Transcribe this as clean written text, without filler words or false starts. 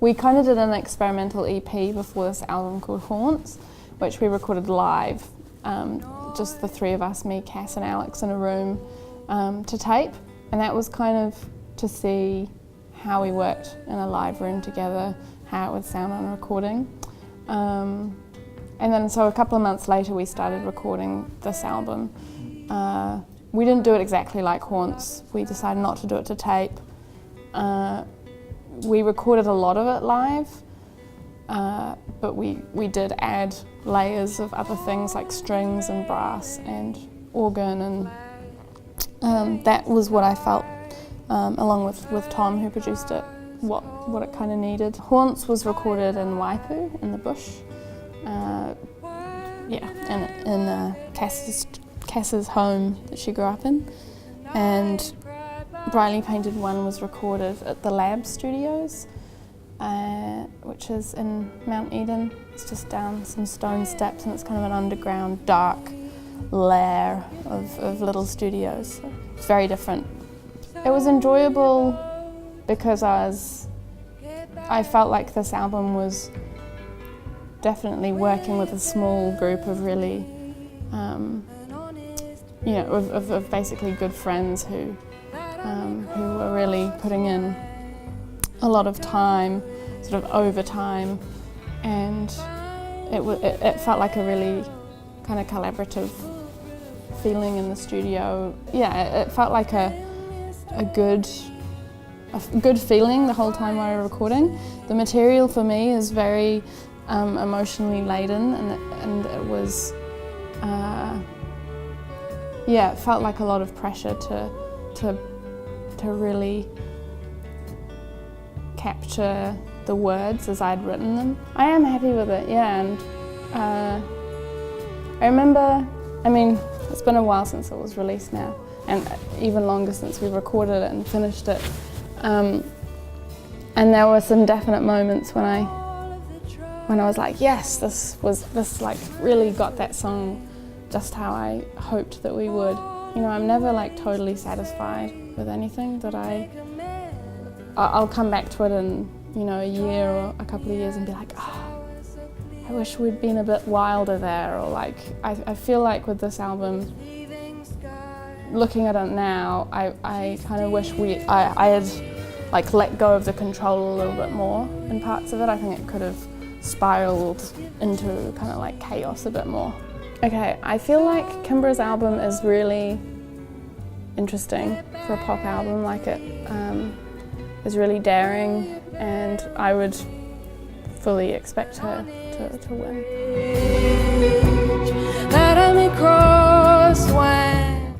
We kind of did an experimental EP before this album called Haunts, which we recorded live, just the three of us, me, Cass and Alex, in a room to tape. And that was kind of to see how we worked in a live room together, how it would sound on a recording. And then so a couple of months later we started recording this album. We didn't do it exactly like Haunts. We decided not to do it to tape. We recorded a lot of it live, but we did add layers of other things like strings and brass and organ, and that was what I felt, along with Tom, who produced it, what it kind of needed. Haunts was recorded in Waipu, in the bush, in Cass's home that she grew up in, and Brightly Painted One was recorded at the Lab Studios, which is in Mount Eden. It's just down some stone steps, and it's kind of an underground, dark lair of little studios. So it's very different. It was enjoyable because I felt like this album was definitely working with a small group of really, of basically good friends who were really putting in a lot of time, sort of overtime, and it felt like a really kind of collaborative feeling in the studio. Yeah, it felt like a good feeling the whole time I was recording. The material for me is very emotionally laden, and it was, it felt like a lot of pressure to really capture the words as I'd written them. I am happy with it, yeah, and I remember, it's been a while since it was released now, and even longer since we recorded it and finished it. And there were some definite moments when I was like, yes, this like really got that song just how I hoped that we would. I'm never like totally satisfied with anything that I'll come back to it in, a year or a couple of years and be like, I wish we'd been a bit wilder there, or like, I feel like with this album, looking at it now, I kind of wish I had like let go of the control a little bit more in parts of it. I think it could have spiraled into kind of like chaos a bit more. Okay, I feel like Kimbra's album is really interesting for a pop album. Like it is really daring, and I would fully expect her to win. Let me cross when